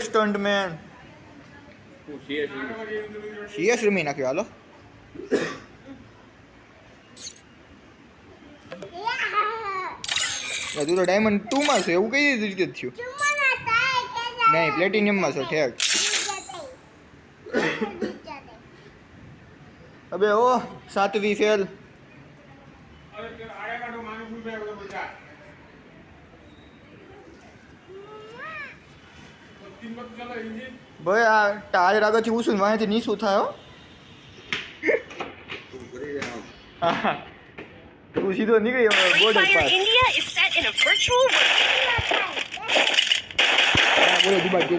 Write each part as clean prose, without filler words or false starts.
સ્ટન્ટમેન CS રમી નાખ્યો હાલો તું તો ડાયમંડ 2 માં છે એવું કઈ રીતે થયું નહીં પ્લેટિનિયમ માં છો ઠેક અબે ઓ સાતવી ફેલ ભાઈ આ ટાયર આગળથી ઉછું વાંથી નીચું થાય હો તું સીધો નીકળી border pass India is set in a virtual world. બોલો દુબાઈ કે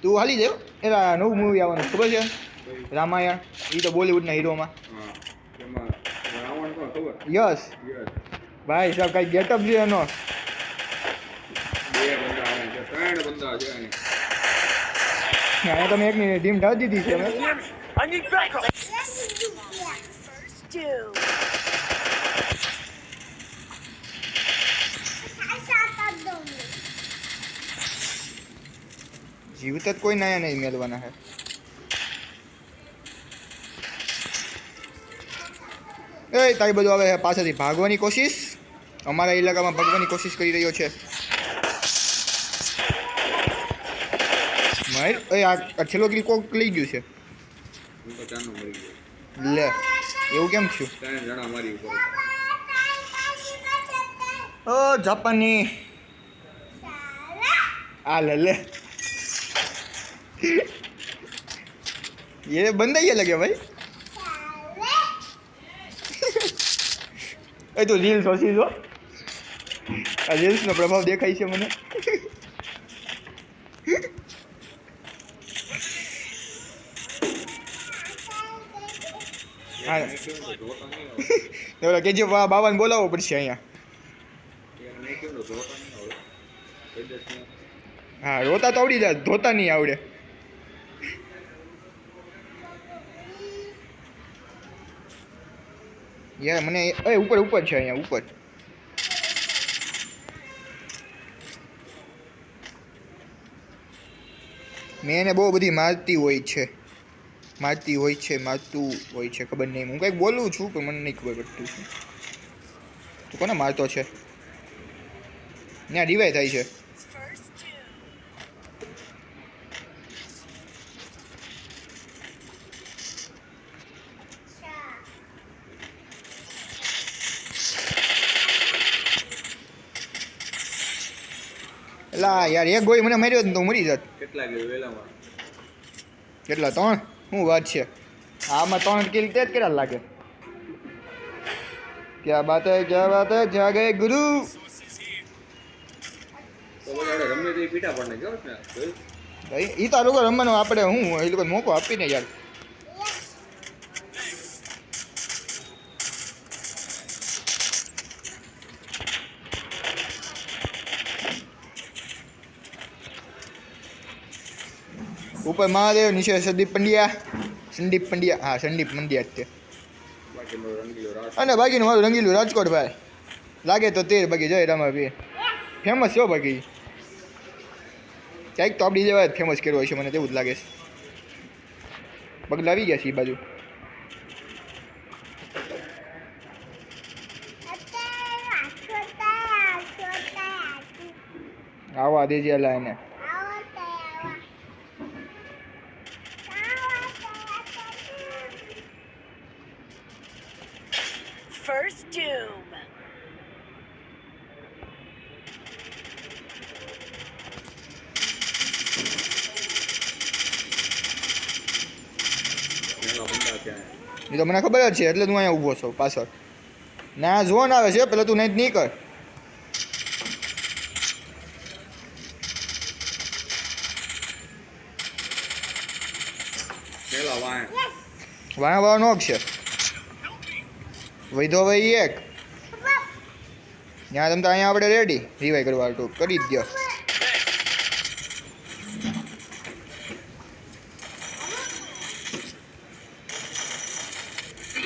તું હાલી દેવ એલા નવું મૂવી આવવાનું ખબર છે રામાયણ એ તો બોલિવૂડના હીરોમાં યસ ભાઈ સાહેબ કઈ ગેટઅપ છે એનો અહીંયા તમે એકની ટીમ ઢાળી દીધી છે અમે I need backup. જીવત જ કોઈ નયા નહીં મેળવાના હે એ તારી બધું આવે છે પાછળથી ભાગવાની કોશિશ અમારા ઇલાકામાં ભાગવાની કોશિશ કરી રહ્યો છે માર એ આ છેલ્લો કિલ કોક લઈ ગયું છે લે એવું કેમ થયું ઓ જાપાની આ લે ये बंदा ही अलग है भाई એ તો રીલ્સ હસી જો આ રીલ્સનો પ્રભાવ દેખાય છે મને હા કેજી બાબાને બોલાવવો પડશે અહીંયા હા રોતા તો આવડી જાય ધોતા નહીં આવડે યાર મને એ ઉપર છે અહીંયા ઉપર મેં એને બહુ બધી મારતું હોય છે ખબર નહીં હું કંઈક બોલું છું પણ મને નહીં ખબર પડતું છે તું કોને મારતો છે ત્યાં ડિવાઈ થાય છે લા યાર એક ગોળી મને માર્યો તો મરી જાત કેટલા ગયો વેલામાં કેટલા 3 શું વાત છે આમાં 3 કિલ તે જ કેટલા લાગે ક્યાં બાત હે જા ગયે ગુરુ તો બોલે રમે તો પીટા પડને ગયો ને ભાઈ ઈ તો લોકો રમવાનો આપણે હું એ લોકો મોકો આપીને યાર ऊपर महादेव नीचे संदीप पंड्या हाँ संदीप पंड्या છે અને બાકીનું મારું રંગીલું રાજકોટ ભાઈ લાગે તો 13 બાકી જય રામાભાઈ ફેમસ છો બાકી ક્યાંક તો આપણી જેવા ફેમસ કર્યો હોય છે મને તેવું જ લાગે છે બગલા આવી ગયા છે એ બાજુ આવા દેજે અલા એને First Doom. એ તો મને ખબર જ છે એટલે તું અહીંયા ઊભો છો પાછળ ના ઝોન આવે છે પેલા તું નહીં કર વાળા નોક છે વૈધો ભાઈ એક ત્યાં તમે તો અહીંયા આપણે રેડી રિવાઈ કરવા તો કરી જ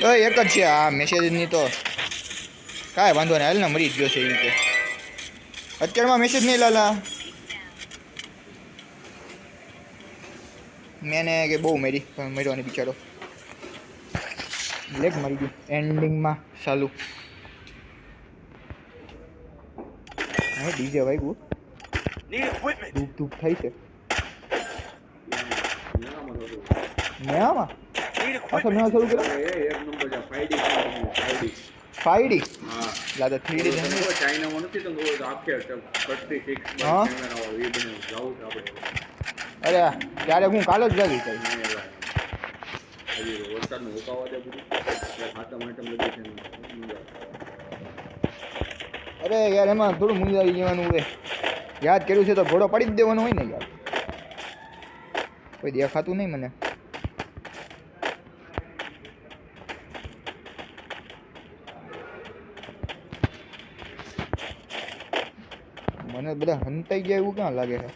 દો એક જ છે આ મેસેજની તો કાંઈ વાંધો નહીં, હાલ ને મરી જ ગયો છે એ કે અત્યારમાં મેસેજ નહીં લાલા મેને કે બહુ મેરી પણ મર્યો બિચારો લેગ મરી ગયું એન્ડિંગમાં ચાલુ હા ડીજે વાગ્યું Need equipment. ધૂપ ધૂપ થાય છે નાનામાં હતું. મેળામાં Need આખો equipment. મેળા શરૂ કર્યો એ એક નંબર છે 5D કંપની, 5D. 5D હા લાદા 3D તમે જંગલ કહો ચાઇનામાં નથી તો કહો તો આખે 36 હા. કેમેરાવાળું એ બને જાવું છે આપણે અરે ત્યારે હું કાલે જ જાગી ગઈ નહીં એવા. હજી વરસાદનું રોકાવા દે બધું એટલે ખાતા માટે લગી છે ને. અરે યાર એમાં થોડું મુંજાવી જવાનું હોય યાદ કર્યું છે તો ઘોડો પડી જ દેવાનો હોય ને યાર કોઈ દેખાતું નહીં મને મને બધા હંતાઈ ગયા એવું ક્યાં લાગે છે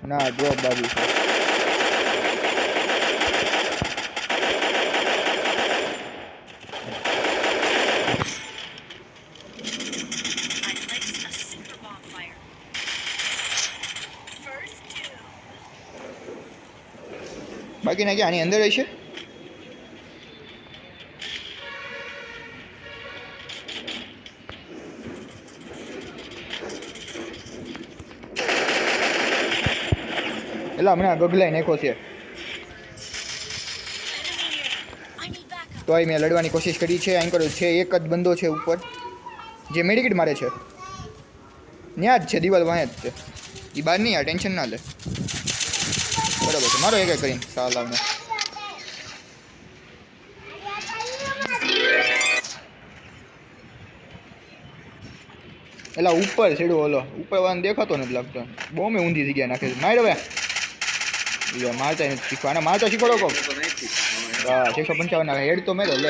ના ડ્રોપ બાજુ છે I placed a super bonfire. First two. બાકીના ક્યાં આની અંદર હશે એલા હમણાં ગગલાઈ નાખ્યો છે I need backup. તોય મેં લડવાની કોશિશ કરી છે અહીં કર્યો છે એક જ બંદો છે ઉપર જે મેડિકેટ મારે છે ત્યાં જ છે દિવાલ વાંહે જ છે એ બહાર નહીં આ ટેન્શન ના લે બરાબર છે મારો એક કરીને સાલ આવને એલા ઉપર છેડો ઓલો ઉપર વાળાને દેખાતો નથી લાગતો બહુ મેં ઊંધી જગ્યાએ નાખે છે માર હવે મારતા નથી શીખવા અને મારતા શીખવાડો કહો તો નહીં ઠીક. હા 655 ના હેડ તો મેળો લે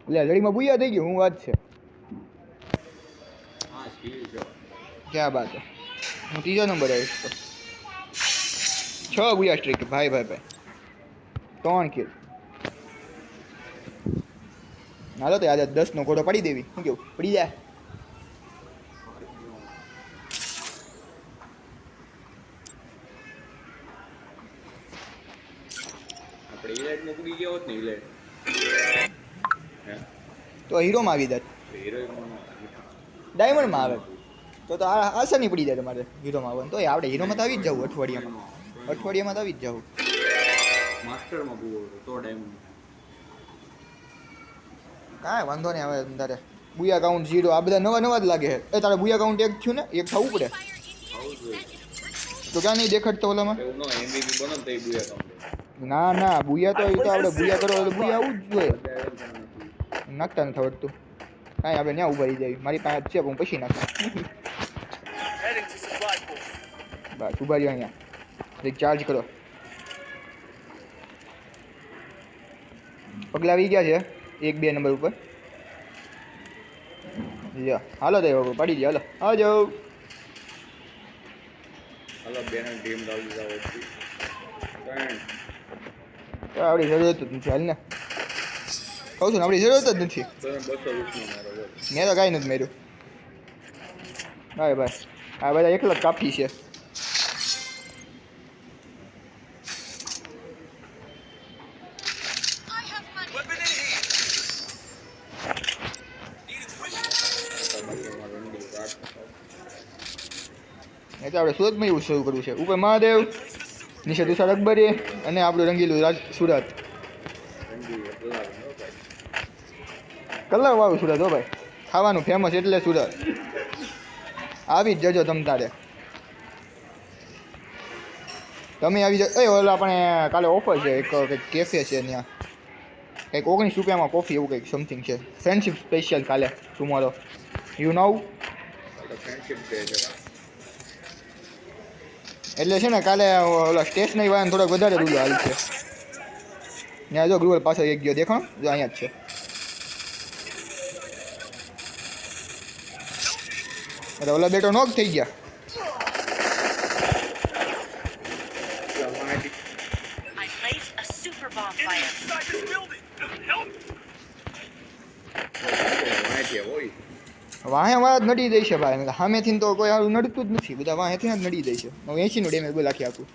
લે લડીમાં બુયા થઈ ગયું હું વાત છે હા સ્કીલ છે ક્યાં બાત છે હું ત્રીજો નંબર આવીશ તો 6 બુયા સ્ટ્રીક ભાઈ ભાઈ ભાઈ 3 કિલ હાલો તો આજે 10 નો ઘોડો પડી દેવી શું કેવું પડી જાય આપણે ઇલાઇટમાં પૂગી ગયા હોત ને ઇલાઇટ હે તો હીરોમાં આવી જાત હિરોઈનમાં ડાયમંડમાં આવે તો આ આસાની પડી જાય તમારે હીરોમાં આવવાનું તો આપણે હીરોમાં તો આવી જ જવું અઠવાડિયામાં તો આવી જ જવું માસ્ટરમાં પૂગો તો ડાયમંડ કાંઈ વાંધો નહીં આવે તારે બુયા કાઉન્ટ 0 આ બધા નવા નવા જ લાગે છે એ તારે બુયા કાઉન્ટ 1 થયું ને એક થવું પડે તો ક્યાં નહીં દેખાડતો ઓલામાં એવું ન એમવીપી બનો તો એ બુયા કાઉન્ટ ના ના બુયા તો એ તો આપણે બુયા કરો તો બુયા આવું જ જોઈએ નાખતા નથી આવડતું કાંઈ આપણે ત્યાં ઉભા રહી જાય મારી પાસે જ છે પણ હું પછી નાખું Heading to supply point. બસ ઉભા રહ્યો અહીંયા ચાર્જ કરો પગલા આવી ગયા છે 1-2 નંબર ઉપર લ્યો હાલો તો પડી ગયા હાલો આવજો હાલો બેન ટીમ ડાલી જાવ હતી આપણી જરૂરત જ નથી હાલ ને કહું છું ને આપણી જરૂરત જ નથી તમે 220 નો મારો બોલ મેં તો કાંઈ નથી માર્યું ભાઈ ભાઈ આ બધા એકલા જ કાફી છે Weapon in hand. Need equipment. એ તો આપણે સુરતમાં એવું શરૂ કરવું છે ઉપર મહાદેવ નીચે તુષાર અકબરી અને આપણું રંગીલું સુરત કલરવાળું સુરત હો ભાઈ ખાવાનું ફેમસ એટલે સુરત આવી જ જજો તમ તારે તમે આવી જાઓ એ ઓલા આપણે કાલે ઓફર છે એક કંઈક કેફે છે ત્યાં કંઈક 19 રૂપિયામાં કોફી એવું કંઈક સમથિંગ છે ફ્રેન્ડશિપ સ્પેશિયલ કાલે tomorrow you know friendship day છે એટલે છે ને કાલે ઓલા સ્ટેશનરી વાળાને થોડોક વધારે રૂલો હાલ છે ત્યાં જો ગૂગલ પાસે એક ગયો દેખો જો અહીંયા જ છે અરે ઓલા બેટો નોક થઈ ગયા વાહે વાળા જ નડી દે છે ભાઈ, સામેથી તો કોઈ આવું નડતું જ નથી, બધા વાહેથી જ નડી દે છે. 80 નું ડેમેજ બોલ આખી આખું.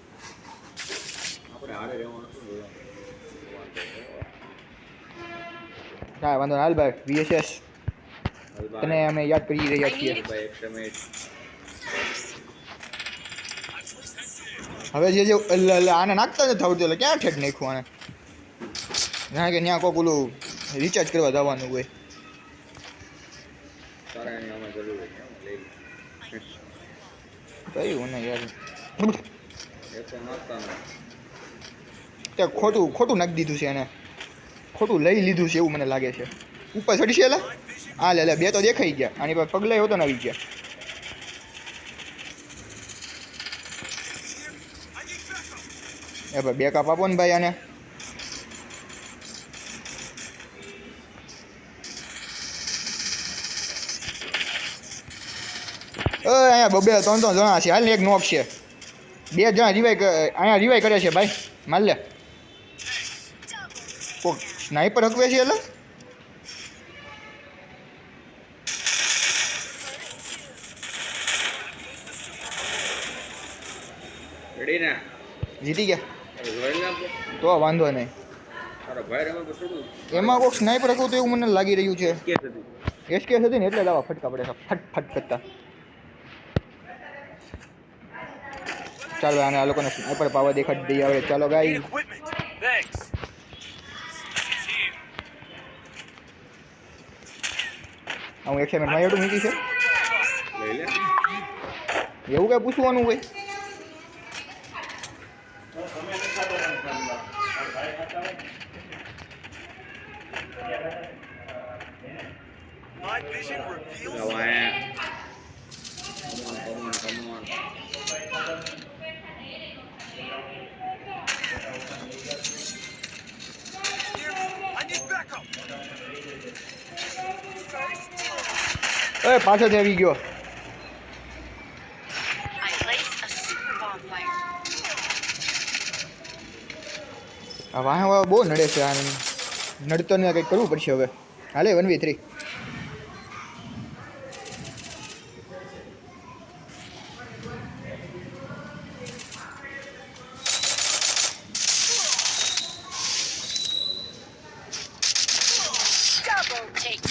આપણે હારે રહેવાનું શું જોવાનું? કાંઈ વાંધો નહીં, હાલ ભાઈ VSS તને અમે યાદ કરી રહ્યા છીએ. ભાઈ એક્સમેટ હવે જે આને નાખતા નથી આવડતું એટલે ક્યાં ઠેક નાખ્યું આને, ના કે ત્યાં કોક ઓલું રિચાર્જ કરવા જવાનું હોય. તારા એની આમાં જરૂર છે લઈ કયું ને યાર, એ તો નાખતા ને ત્યાં ખોટું નાખી દીધું છે એને, ખોટું લઈ લીધું છે એવું મને લાગે છે. ઉપર ચડી છે એલા, હા લે બે તો દેખાઈ ગયા, આની પાસે પગલાય હોતો ને આવી ગયા. એ ભાઈ બે કાપ આપો ને ભાઈ આને. અહીંયા બબે 3 જણા છે, હાલ ને એક નોક છે, 2 જણા રિવાઈ અહીંયા રિવાઈ કરે છે ભાઈ, માર લે. કોક સ્નાઈપર હકવે છે એટલે રેડી ને જીતી ગયા અરે જોઈ લે તો વાંધો નહીં. તારા ભાઈ રમે તો થોડું એમાં કોઈક સ્નાઈપર હકવું તો એવું મને લાગી રહ્યું છે. કે હતી એસકેસ હતી ને એટલે દવા ફટકા પડે છે, ફટ ફટ કરતા. ચાલો આને આ લોકોને સ્નાઈપર પાવર દેખાડી દઈએ હવે. ચાલો ગાઈ, હું એક્સાઇટમેન્ટ માં એટલું મૂકી છે, લઈ લે એવું કઈ પૂછવાનું હોય? My vision reveals Come on. I need backup. એ પાછળથી આવી ગયો. I placed a super bonfire. આ વાહ વાહ બહુ નડે છે, આ નડતો ને કંઈક કરવું પડશે હવે. હાલે 1v3. Double take.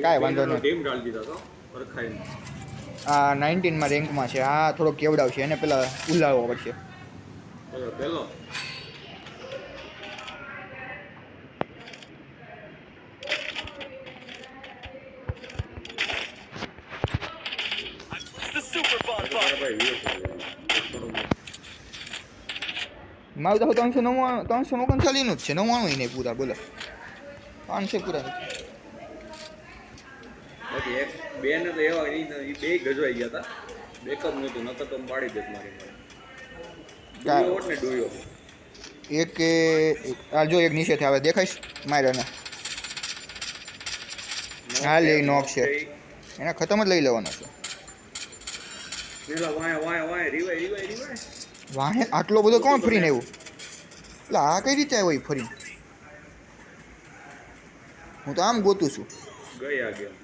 કાંઈ વાંધો નહીં. ટીમ ડાલ દીધા તો પરખાઈને આ 19 માં રેન્કમાં છે, આ થોડો કેવડાવ છે, એને પેલા ઉલાવવો પડશે. પેલો The super bonfire. ભાઈ વીસ મારું તો 339 નું જ છે, 99 નહીં પૂરા, બોલો 500 પૂરા નથી. બાકી એક બે ને તો એવા ઈ બે ગજવાઈ ગયા હતા, બેકઅપ નહોતું, નકર તો પાડી દેત મારી ડુયો ને ડુયો એક આ જો એક નીચેથી આવે દેખાઈશ માર્યાને, હા લે નોક છે, એને ખતમ જ લઈ લેવાનો છે. પેલા વાય રીવાય વાહે આટલો બધો કોણ ફરીને આવ્યું? એટલે આ કઈ રીતે આવ્યો એ ફરી? હું તો આમ ગોતું છું. ગયા ગયા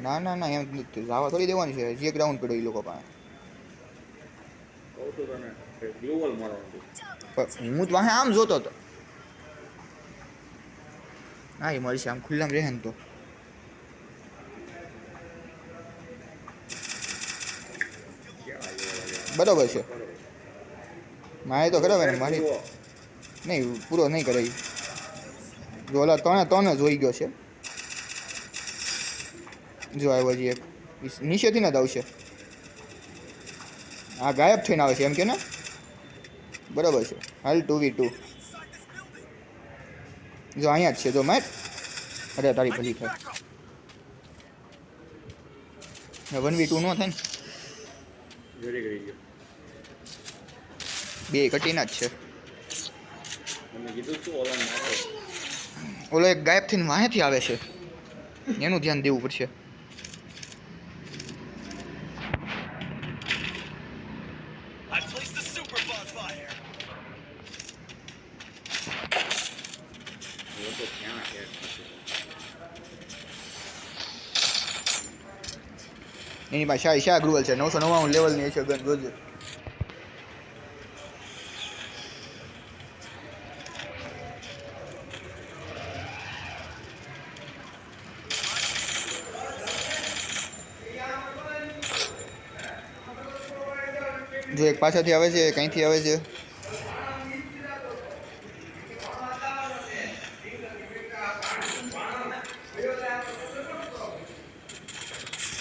ના એમ નથી, લાવા થોડી દેવાની છે, જે ગ્રાઉન્ડ પડ્યો એ લોકો પાસે. કહું તો તને ગ્લોબલ મારવાનું પણ હું તો વાહે આમ જોતો હતો. હા એ મળશે આમ ખુલ્લામાં રહે ને તો. બરોબર છે, મારે તો ખરાબ ને મારી નહીં પૂરો નહીં કરે. જો ઓલા ત્રણે જોઈ ગયો છે, જો આવ્યો હજી એક નીચેથી ને જ આવશે. આ ગાયબ થઈને આવે છે એમ કે ને, બરાબર છે. હાલ 2v2 જો અહીંયા જ છે, જો મેટ. અરે તારી ભલી થાય, 1v2 ન થાય ને, જોડી કરી ગયો. બે કટીના જ છે. તમે કીધું શું ઓલા નાખો ઓલો એક ગાયબ થઈને વાહેથી આવે છે, એનું ધ્યાન દેવું પડશે. I placed the super bonfire. એ તો ક્યાં છે એની પાસે શા ગ્રુવલ છે 999 લેવલની છે ગન જોજો. જો એક પાછળથી આવે છે કંઈથી આવે છે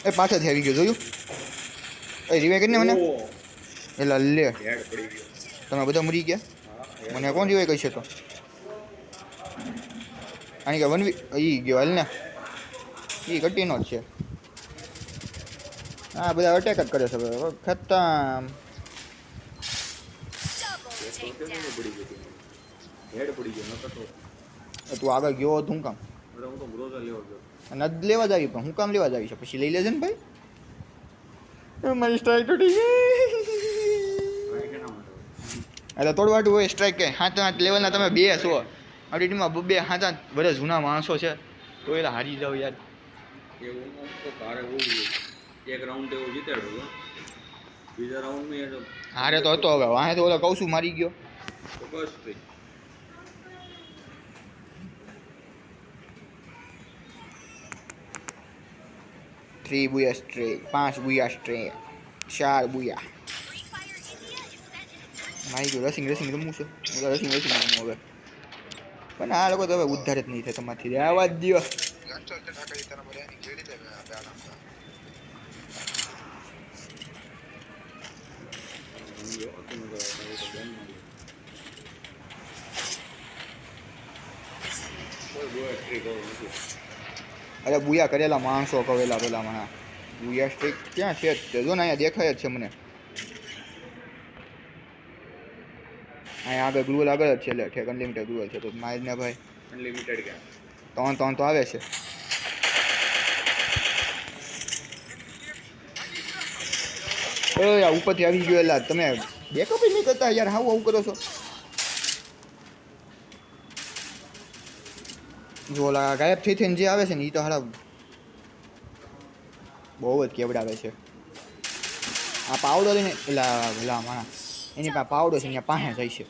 એ પાછળથી આવી ગયો જોયું એ રિવાઈ કરીને મને ઓહ, એલા લે હેડ પડી ગયો. તમે બધા મરી ગયા હા, મને કોણ રિવાઈ કહેશે તો આની કે વનવી ઈ ગયો હાલ ને ઈ કટીનો જ છે હા બધા અટેક જ કરે છે હવે ખતમ Double એ તો takedown. પડી ગયું. હેડ પડી ગયો નકર તો તું આગળ ગયો હોત હું કામ અરે હું તો ગ્રોઝર લેવા ગયો. અને જ લેવા જ આવી પણ હું કામ લેવા જ આવી છે પછી લઈ લેજે ને ભાઈ મારી સ્ટ્રાઇક તૂટી ગઈ ભાઈ કેના માટે હોય? એટલે તોડવાટું હોય સ્ટ્રાઇક કે હાથ હાથ લેવલના તમે બે છો આપણી ટીમમાં બે હાથ હાથ બધા જૂના માણસો છે તો એટલે હારી જાવ યાર એવું ન તો તારે હોવું જોઈએ. એક રાઉન્ડ એવો જીતાડ્યો હતો. બીજા રાઉન્ડમાં એ હારે તો હતો હવે વાહે તો ઓલો કૌશું મારી ગયો તો બસ થઈ. Three booyah streak 5 booyah streak 4 booyah Free Fire India is set in મારી ગયો રસિંગ રમવું છે રસિંગ રમવું હવે પણ આ લોકો તો હવે ઉદ્ધાર જ નહીં થાય તમારથી આવા જ દો સમજો તમે તો તમે તો બેન માં કોઈ બોય ટ્રીક હોવું નથી. અરે બુયા કરેલા માણસો કવેલા પેલા મને બુયા સ્ટ્રેક ક્યાં છે જ જો ને અહીંયા દેખાય જ છે મને અહીંયા આગળ ગ્રુવલ આગળ જ છે એટલે ઠેક અનલિમિટેડ ગ્રુવલ છે તો માર ને ભાઈ અનલિમિટેડ ક્યાં? ત્રણ તો આવે છે આ ઉપરથી આવી ગયો એલા તમે બેકઅપ જ નહીં કરતા યાર હાવ આવું કરો છો જો ઓલા ગાયબ થઈ થઈને જે આવે છે ને એ તો હારા બહુ જ કેવડાવે છે આ પાવડો લઈને એલા ભલા માણા એની પાસે પાવડો છે અહીંયા પાસે જાય છે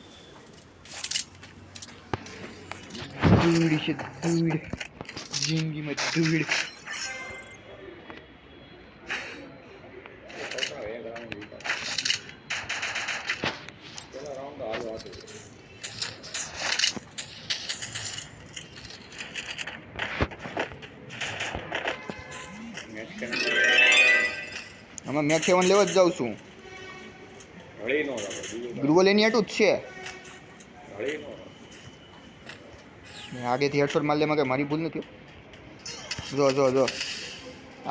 ધૂળ છે ધૂળ જિંદગીમાં ધૂળ એક રાઉન્ડ જીતા. પેલા રાઉન્ડ તો હાલો હતું. મેચ કેના આમાં મેં 7 લેવા જ જાઉં છું હળી નો રાખો બીજું ગ્રુવલ એની આટું જ છે હળી નો રાખો. આગેથી હેડશોટ માર લેમાં કે મારી ભૂલ નથી જો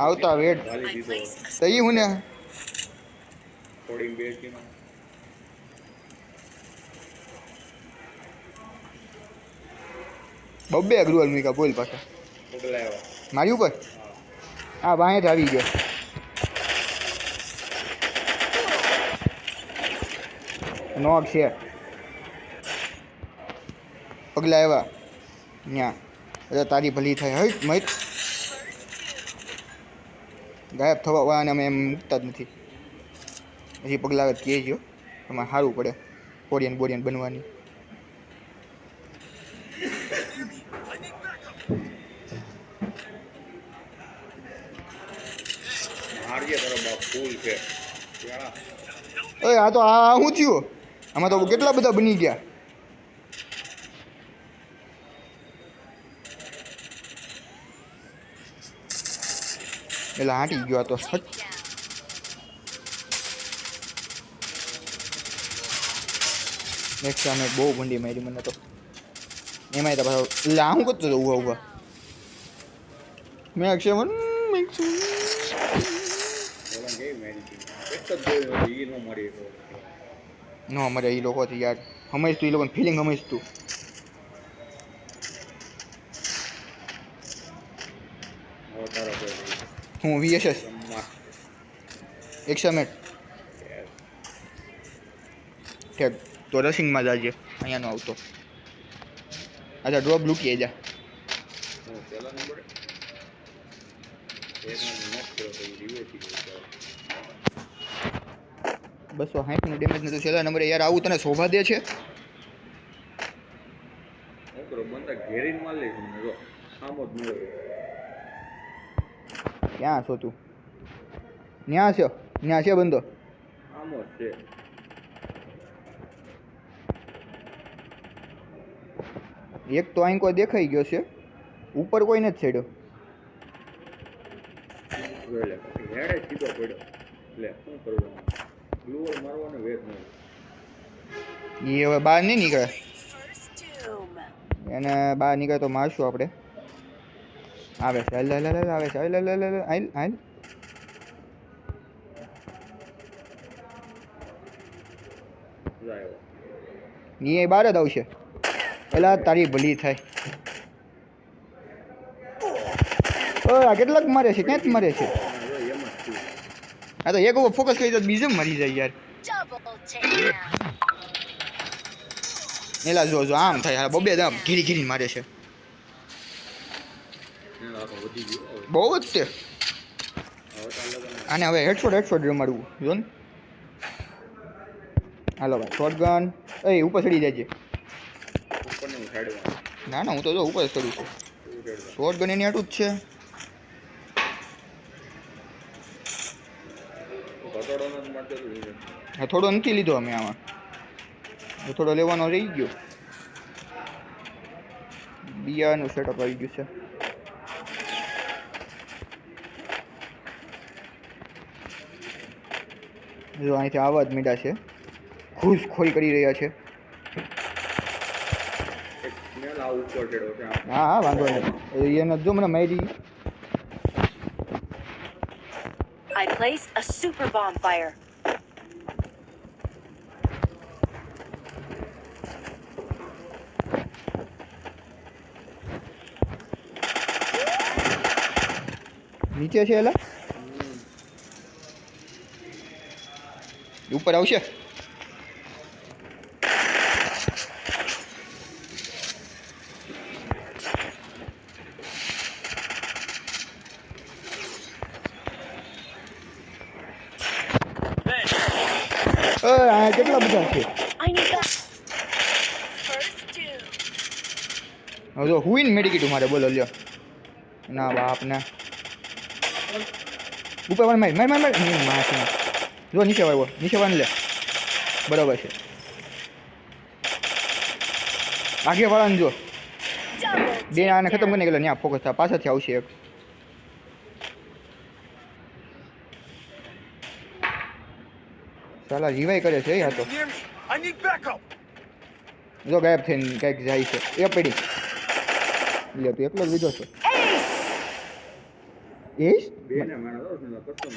આવતા વેટ ગાલી I દીધો placed a તો ઈ હું ને થોડી બે ટીમ બબ્બે ગ્રુવલ મૂક્યા બોલ પાછા પગલાવ્યા. મારી ઉપર હા વાંહે જ આવી ગયો નોક છે પગલા આવ્યા ન્યા અરે તારી ભલી થાય હઈ મત ગાયબ થવા વાળાને અમે એમ મૂકતા જ નથી હજી પગલા આવે કહેજો તમારે સારું પડે બોરિયન બનવાની મારીએ તારો બાપ ફૂલ છે પેલા ઓય આ તો આ શું થયું આમાં તો કેટલા બધા બની ગયા એટલે હાંટી ગયો આ તો હટ. takedown. નેક્સ્ટ સામે બહુ ભંડી મારી મને તો એમાંય તો પાછો એટલે આ શું કરતો હતો ઊભા મેં અક્ષયવન ઓલા કેવી મેરી ટીમ એક જ ગોલ હતી ઈ નો મારી એક નો અમારે એ લોકોથી યાર સમજતું એ લોકોને ફિલિંગ સમજતું હવે તારો કોઈ નહીં. હું VSS રમવા. 100 મિનિટ Yes. ઠેક તો રસિંગમાં જાજે અહીંયા નો આવતો અચ્છા ડ્રોપ લૂકીએ જા હું પેલા નંબરે નોક કર્યો તો એ રિવે થઈ ગયો. 260 નું ડેમેજ નતું છેલ્લા નંબરે યાર. આવું તને શોભા દે છે? હું કરો બંદા ઘેરીને માર લઈશ મને જો આમ જ મળ્યો. ક્યાં છો તું? ન્યા છે બંદો. આમ જ છે. એક તો અહીં કોઈ દેખાઈ ગયો છે, ઉપર કોઈ નથી છેડ્યો. લે હેડે સીધો પડ્યો. લે શું કરું ગ્લુઅર મારવાનો વેત નહીં. એ હવે બહાર નહીં નીકળે. First doom. એને બહાર નીકળે તો મારશું આપણે. આવે છે હાલ હાલ હાલ આવે છે હાલ હાલ હાલ હાલ હાલ. લાયો એ બહાર જ આવશે. એલા તારી ભલી થાય. આ કેટલાક મારે છે? ક્યાં જ મારે છે? જો એમ જ થયું. આ તો એક ઉપર ફોકસ કરી તો બીજે મરી જાય યાર. Double takedown. એલા જો જો આમ થાય. બબે આમ ઘીરી ઘીરી મારે છે. એને આખો વધી ગયો હવે. બહુ જ તે. હવે ચાલે તો આને હવે હેડશોટ રમાડવું જો ને. હાલો ભાઈ શોટગન. એ ઉપર ચડી જાય. ઉપર નહીં ઉઠાડવાનું. ના ના હું તો જો ઉપર જ ચડું છું. ઉઠાડવાનું. શોટગન એની આટું જ છે. ઘટાડવાનો જ માટે તો લીધો. આ થોડો નથી લીધો અમે આમાં. થોડો લેવાનો રહી ગયો. બિયાનું સેટઅપ આવી ગયું છે. જો અહીંથી આવા જ મીડા છે. ઘૂસખોરી કરી રહ્યા છે. એક સ્મેલ આ ઉપર ચડ્યો છે આમ. હા હા વાંધો નહીં. એને જો મને મારી. I placed a super bonfire. નીચે છે એલા ઉપર આવશે. આ કેટલા બધા છે? I need that. First doom. હવે જો હુઈન મેડિકેટ મારે બોલો લ્યો. ના બાપ ને ઉપર માર માર માર માર માર. જો નીચે વાળો નીચે વાળો લે. બરાબર છે. આગે વાળાને જો Double બે આને ખતમ takedown. કરીને ગયેલો ત્યાં ફોકસ થાય. પાછળથી આવશે એક. સાલા રિવાઈ કરે છે યા તો. જો ગાયબ થઈને કંઈક જાય છે. એ પડી લે તું એકલો જ લીધો છે. એસ બેને મારા દો ને કસ્ટમ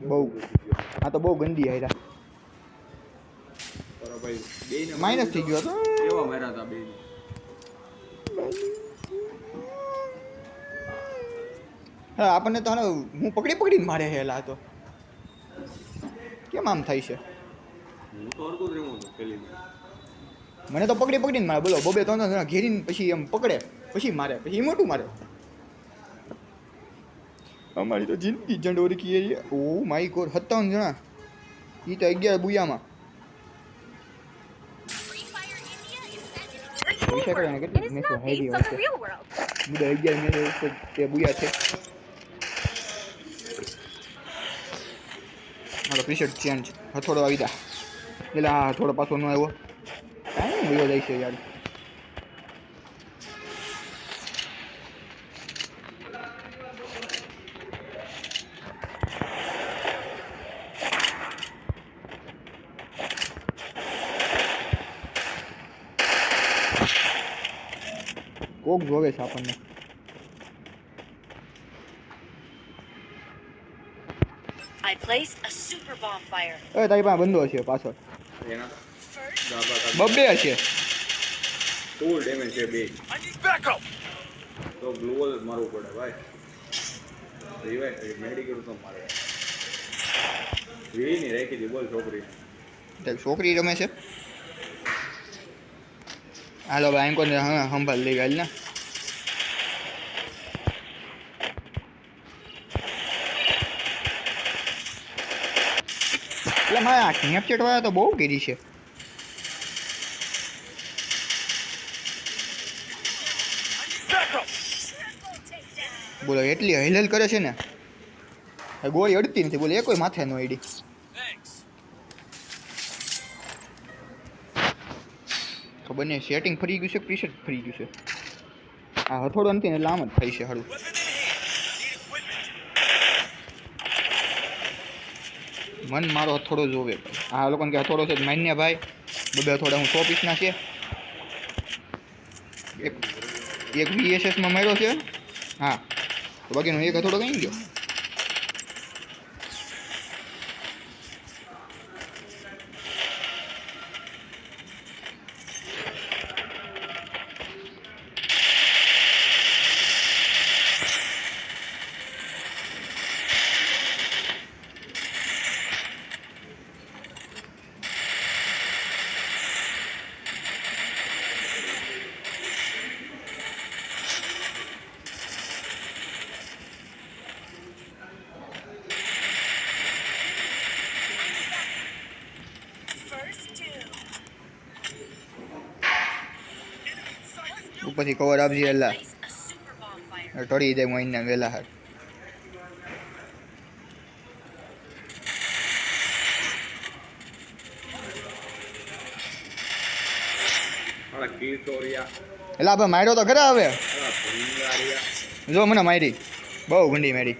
બહુ. આ તો બહુ ગંદી આયરા. તારા ભાઈ બેને માઇનસ થઈ ગયો હતો. એવા માર્યા હતા બેને. હા આપણને તો હું પકડીને મારે હેલા તો કેમ આમ થાય છે? હું તો હરકું જ રહેવું છું પેલી મેચ. મને તો પકડીને મારે. બોલો બબે ત્રણ જણા ઘેરીને પછી એમ પકડે પછી મારે પછી મોટું મારે. અમારી તો જિંદગી જંડોરી કી. ઓ માય ગોડ 57 જણા. એ તો 11 બુયામાં. Free Fire India is set in વિચાર કરે ને It કેટલી is મેચો not હારી based on હશે. the real world. બધા 11 મેચ તે બુયા છે. મારો પ્રીસેટ ચેન્જ હથોડો આવી જા. એટલે હા થોડો પાછો ન આવ્યો. કાંઈ નહીં જાય છે યાર. કોક જોવે છે આપણને. I placed a super bonfire. તારી પાસે બંધો છે પાછળ. એના First બબ્બે હશે. ફૂલ ડેમેજ છે બે. તો ગ્લોવલ મારવું પડે ભાઈ. રિવાઇવ મેડિકેટ તો મારે. વી ની રાખી દી બોલ છોકરી. છોકરી રમે છે. હાલો ભાઈ કોને હા સંભાળ લઈ ગયેલ ને. એટલે મારે આ સ્નેપચેટ વાળા તો બહુ કરી છે. બોલો એટલી હલહલ કરે છે ને ગોળી અડતી નથી. બોલો એ કોઈ માથે નો અડી. ખબર નહીં સેટિંગ ફરી ગયું છે પ્રીસેટ ફરી ગયું છે. આ હથોડો નથી ને એટલે આમ જ થઈ છે સારું. મન મારો હથોડો જોવે ભાઈ. આ લોકોને કે હથોડો છે માન્ય ભાઈ. બબે હથોડા હું 100 પીસના છે. એક VSSમાં માર્યો છે. હા તો બાકીનો એક હથોડો કઈ ગયો. First two. ઉપરથી કવર આપજે એલા Place a super bonfire. ટળી જાય મહિના વહેલા હાર. મારા કિશોરિયા એટલે આપણે માર્યો તો ખરા હવે. મારા ભૂંગારિયા જો મને મારી બહુ ભૂંડી મારી.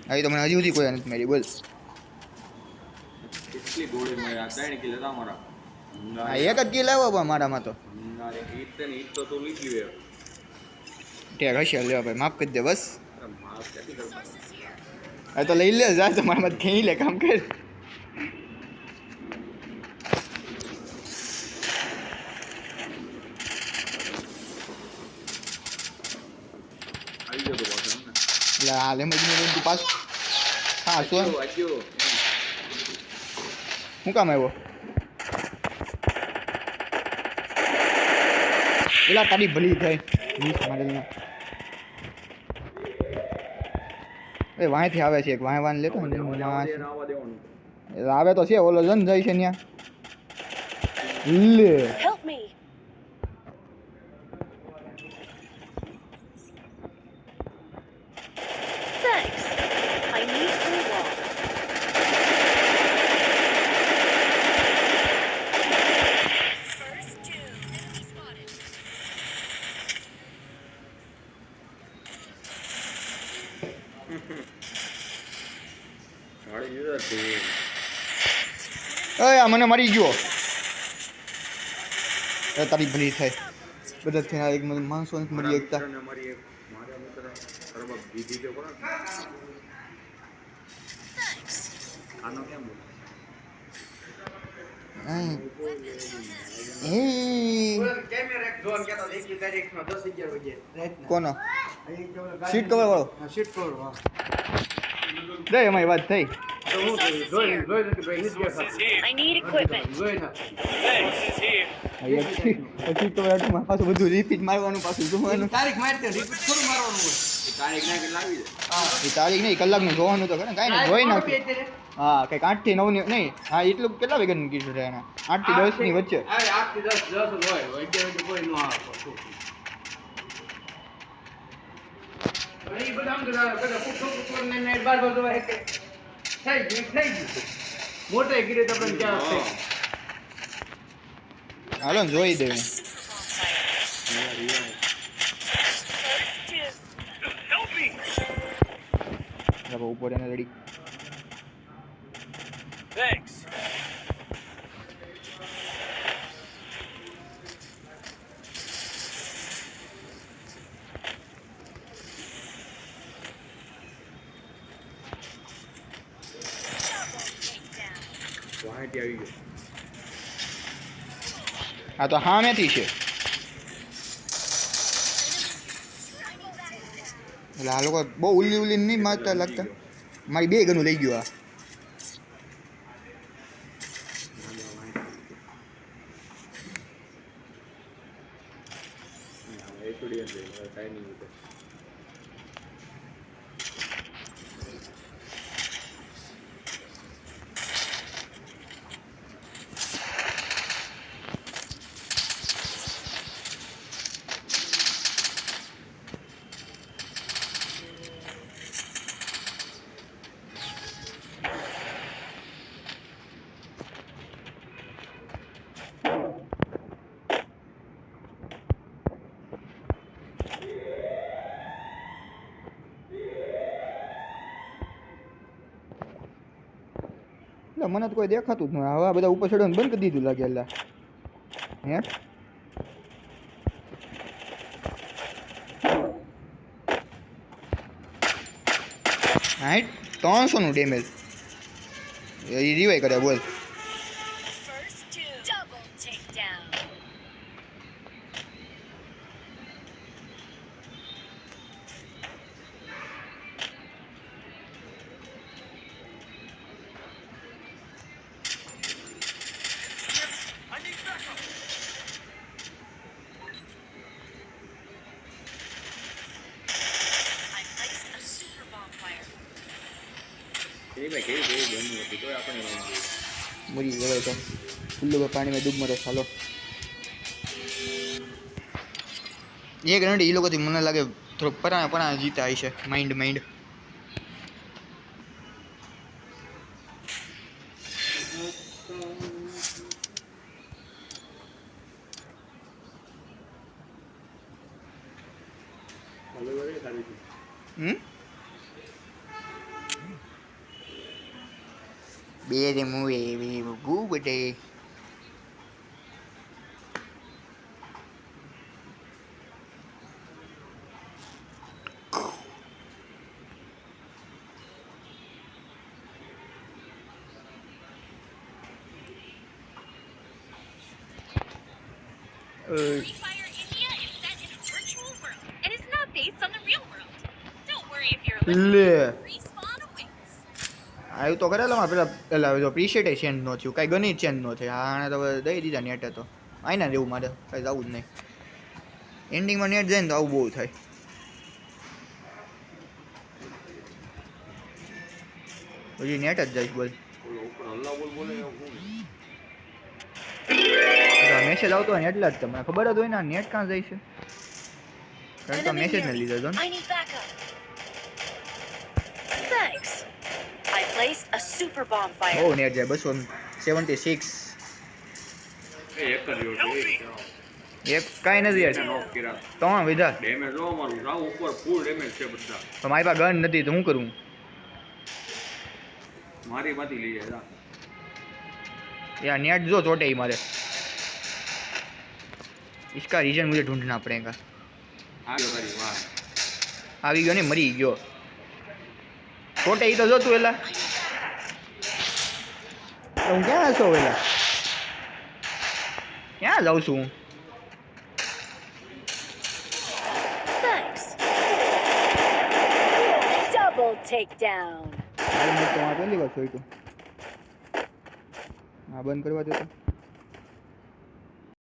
આવી તો મને હજી સુધી કોઈ નથી મારી. બોલ કેટલી ગોળી મારી. આ 3 કિલો હતા મારા આ એક જ કિલ આવ્યો પણ મારામાં તો ઈટ તો તું લીધી વે. ઠેક હશે લેવા ભાઈ માફ કરી દે બસ. અરે માફ ક્યાંથી કરતા. આ તો લઈ લે જા તમારામાં ખેઈ લે કામ કર. આવી ગયો તો પાછો એમને. એટલે આ લેમજનું તું પાસ. હા શું વાગ્યો. શું કામ આવ્યો. પેલા તારી ભલી થાય વીસ મારેલના. એ વાંયથી આવે છે એક વાંય લેતો ને આવવા દેવાનું. આવે તો છે ઓલો જન જાય છે ત્યાં લે. Help me. Thanks. I need to walk. First two. Enemy spotted. ગાડી જોયા તે. આ મને મરી ગયો. એ તારી ભલી થાય બધા થયા એક માણસો નથી મરી એકતા. મારી એક મારા મિત્ર તરફ દીધી તો કોણ. આનો કેમ બોલ. કોનો સીટ કવર વાળો રે અમારી વાત થઈ. I need equipment. પછી તો પાછું બધું રિપીટ મારવાનું પાછું જોવાનું. તારીખ મારતે રિપીટ થોડું મારવાનું હોય. તારીખ ના કેટલા આવી જાય. એ તારીખ નહીં કલાકનું જોવાનું તો ખરે કાંઈ નહીં જોઈ નાખ્યું. હા કંઈક 8 થી 9 ની નહીં હા એટલું કેટલા વાગ્યાનું કીધું છે એને 8 થી 10 ની વચ્ચે. આ 8 થી 10 જ હોય. વૈદ્ય કોઈ નો આવે પાછું. એ બધા આમ બધા પુઠો ને નાઈટ બાર બાર હોય કે થઈ ગયું. મોટે ગીરે તો પણ ક્યાં છે. હાલો ને જોઈ દે. First two. Help me. ઉપર એને રેડી. Thanks. વાંટી આવી ગયો. આ તો સામેથી છે એટલે આ લોકો બહુ ઉલ્લી ઉલ્લી નહીં મારતા લાગતા. મારી 2 ગણું લઈ ગયો આ. એક્સપિરિયન્સ છે મારા ટાઈમિંગ ઉપર. એટલે મને તો કોઈ દેખાતું જ નહીં. હવે આ બધા ઉપર ચડવાનું બંધ કરી દીધું લાગે. એટલે હે હાઈટ 300 નું ડેમેજ એ રિવાઈ કરે. બોલ First two. Double takedown. I placed a super bonfire. એ ભાઈ કેવી ગમી હતી તોય આપણે નહીં જોયું. મરી ગયો તો ખુલ્લું પાણીમાં ડૂબ મરો. ચાલો એક રંડી એ લોકોથી મને લાગે થોડોક પરાણા જીતા હશે. માઇન્ડ હવે વળી સારી છે. બે રે movie ગુબડે Free Fire India is set in a virtual world and is not based on the real world. Don't worry if you're લે respawn awaits. આવ્યું તો કરેલા પેલા પેલા જો પ્રીસેટ ચેન્જ નો થયું. કાંઈ ગણિત ચેન્જ નો થયું. આને તો દઈ દીધા નેટ તો આઈને રહેવું મારે કાંઈ જવું જ નહીં. એન્ડિંગમાં નેટ જાય ને તો આવું બહુ થાય. હજી નેટ જ જાય. બોલ ઓલો ઉપર હલ્લા બોલે એવું શું? મેસેજ આવતો હોય ને એટલે જ તમને ખબર જ હોય ને નેટ ક્યાં જાય છે. કારણ કે મેસેજ ને લીધો હતો ને. I need backup. Thanks. I placed a super bonfire. બહુ નેટ જાય. 276 એ એક જ રહ્યો છે. એક કાંઈ નથી યાર. નોક કર્યા. 3 વિધા ડેમેજ લો મારું રાવ ઉપર ફૂલ ડેમેજ છે બધા. તો મારી પાસે ગન નથી તો હું કરું. મારી માંથી લઈ જાય. यार नेट जो छोटे ही मारे. इसका रीजन मुझे ढूंढना पड़ेगा. આ ગયો તારી વાહ. આવી ગયો ને મરી ગયો. छोटे ही तो जो तू एला હું ક્યાં છો એલા? ક્યાં જાઉં છું હું? Thanks. Double takedown. હાલ મેં તો આ પહેલી વાર જોયું. હા બંધ કરવા દે તો.